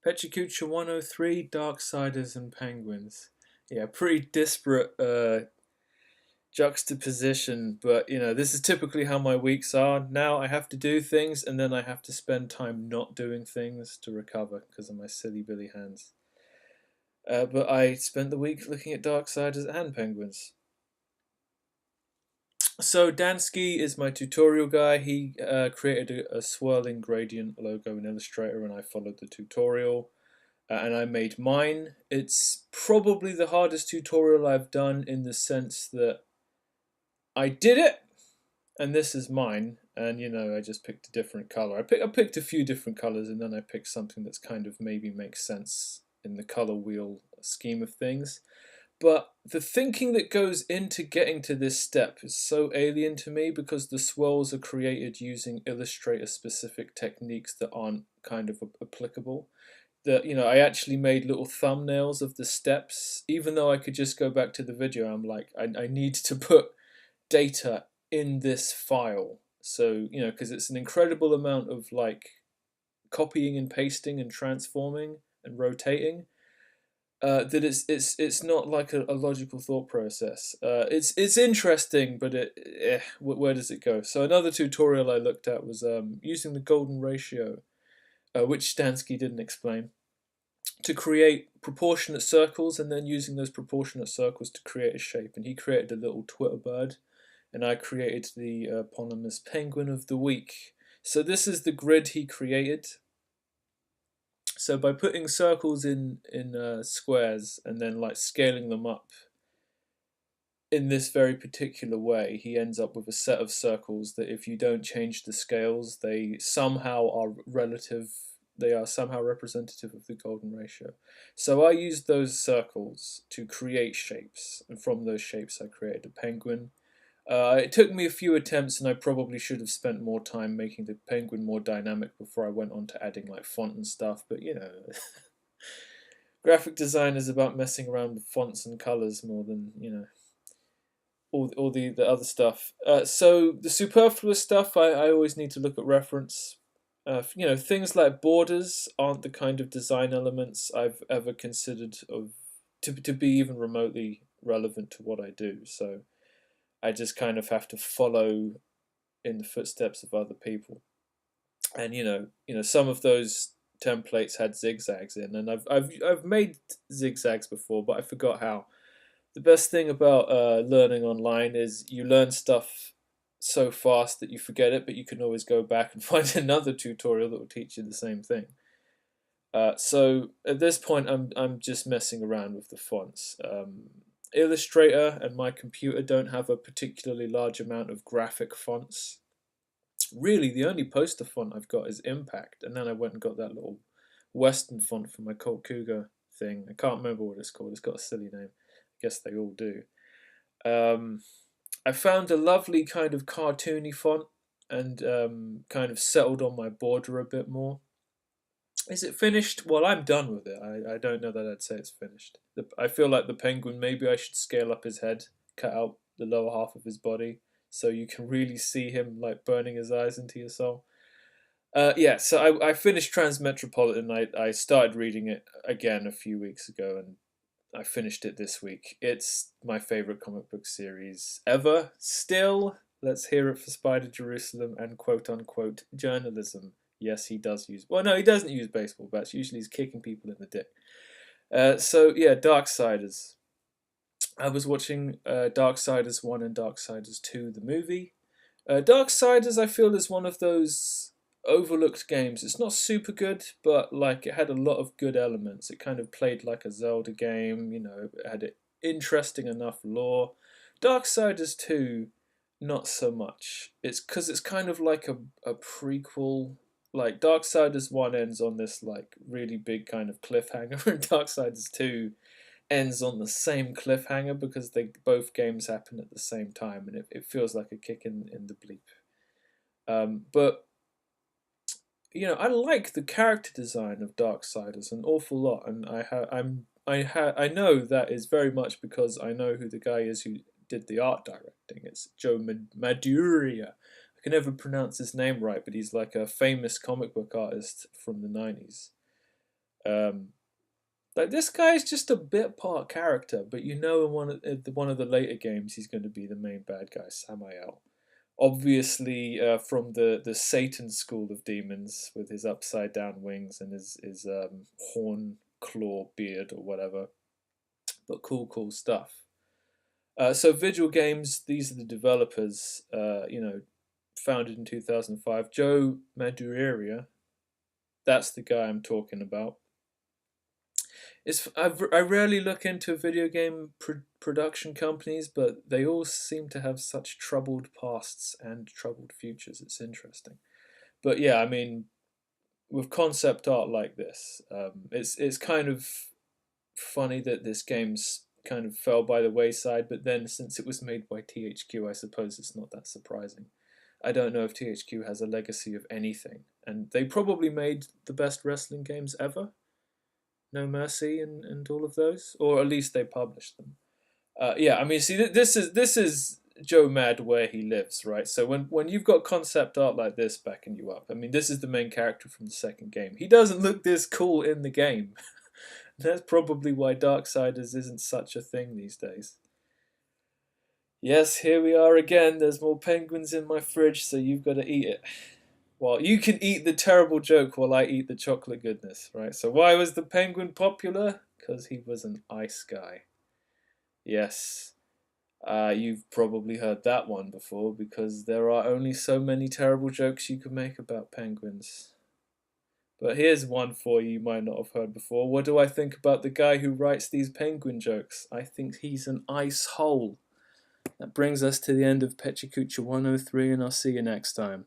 Pecha Kucha 103, Darksiders and Penguins. Yeah, pretty disparate juxtaposition, but this is typically how my weeks are. Now I have to do things and then I have to spend time not doing things to recover because of my silly billy hands. But I spent the week looking at Darksiders and Penguins. So Dansky is my tutorial guy. He created a swirling gradient logo in Illustrator and I followed the tutorial. And I made mine. It's probably the hardest tutorial I've done in the sense that I did it, and this is mine. And I just picked a different color. I picked a few different colors, and then I picked something that's kind of maybe makes sense in the color wheel scheme of things. But the thinking that goes into getting to this step is so alien to me because the swirls are created using Illustrator specific techniques that aren't kind of applicable. That I actually made little thumbnails of the steps, even though I could just go back to the video. I'm like, I need to put data in this file, so because it's an incredible amount of like copying and pasting and transforming and rotating. That it's not like a logical thought process. It's interesting, but where does it go? So another tutorial I looked at was using the golden ratio, which Stansky didn't explain, to create proportionate circles and then using those proportionate circles to create a shape. And he created a little Twitter bird, and I created the eponymous penguin of the week. So this is the grid he created. So by putting circles in squares and then like scaling them up in this very particular way, he ends up with a set of circles that if you don't change the scales, they somehow are relative. They are somehow representative of the golden ratio. So I used those circles to create shapes, and from those shapes I created a penguin. It took me a few attempts, and I probably should have spent more time making the penguin more dynamic before I went on to adding like font and stuff. But graphic design is about messing around with fonts and colors more than all the other stuff. So the superfluous stuff, I always need to look at reference. Things like borders aren't the kind of design elements I've ever considered to be even remotely relevant to what I do. So I just kind of have to follow in the footsteps of other people. And some of those templates had zigzags in, and I've made zigzags before, but I forgot how. The best thing about learning online is you learn stuff so fast that you forget it, but you can always go back and find another tutorial that will teach you the same thing. So at this point, I'm just messing around with the fonts. Illustrator and my computer don't have a particularly large amount of graphic fonts. Really, the only poster font I've got is Impact, and then I went and got that little Western font for my Colt Cougar thing. I can't remember what it's called. It's got a silly name. I guess they all do. I found a lovely kind of cartoony font and kind of settled on my border a bit more. Is it finished? Well, I'm done with it. I don't know that I'd say it's finished. I feel like the penguin, maybe I should scale up his head, cut out the lower half of his body, so you can really see him like burning his eyes into your soul. Yeah, so I finished Transmetropolitan. I started reading it again a few weeks ago, and I finished it this week. It's my favorite comic book series ever. Still, let's hear it for Spider Jerusalem and quote unquote journalism. Yes, he does use. Well, no, he doesn't use baseball bats. Usually, he's kicking people in the dick. So yeah, Darksiders. I was watching Darksiders 1 and Darksiders 2, the movie. Darksiders, I feel, is one of those overlooked games. It's not super good, but like it had a lot of good elements. It kind of played like a Zelda game, it had interesting enough lore. Darksiders 2, not so much. It's because it's kind of like a prequel. Like Darksiders 1 ends on this like really big kind of cliffhanger, and Darksiders 2 ends on the same cliffhanger because both games happen at the same time, and it feels like a kick in the bleep. But I like the character design of Darksiders an awful lot, and I know that is very much because I know who the guy is who did the art directing. It's Joe Madureira. I can never pronounce his name right, but he's like a famous comic book artist from the 90s. Like this guy is just a bit part character, but you know in one of the later games he's going to be the main bad guy, Samael. Obviously, from the Satan school of demons, with his upside down wings and his horn claw beard or whatever. But cool stuff. So Vigil Games, these are the developers. Founded in 2005. Joe Madureira, that's the guy I'm talking about. I rarely look into video game production companies, but they all seem to have such troubled pasts and troubled futures. It's interesting. But yeah, I mean, with concept art like this, it's kind of funny that this game's kind of fell by the wayside. But then, since it was made by THQ, I suppose it's not that surprising. I don't know if THQ has a legacy of anything, and they probably made the best wrestling games ever. No Mercy and all of those, or at least they published them. Yeah, I mean, see, this is Joe Mad where he lives, right? So when you've got concept art like this backing you up, I mean, this is the main character from the second game. He doesn't look this cool in the game. That's probably why Darksiders isn't such a thing these days. Yes, here we are again. There's more penguins in my fridge, so you've got to eat it. Well, you can eat the terrible joke while I eat the chocolate goodness, right? So why was the penguin popular? Because he was an ice guy. Yes, you've probably heard that one before, because there are only so many terrible jokes you can make about penguins. But here's one for you might not have heard before. What do I think about the guy who writes these penguin jokes? I think he's an ice hole. That brings us to the end of Pecha Kucha 103, and I'll see you next time.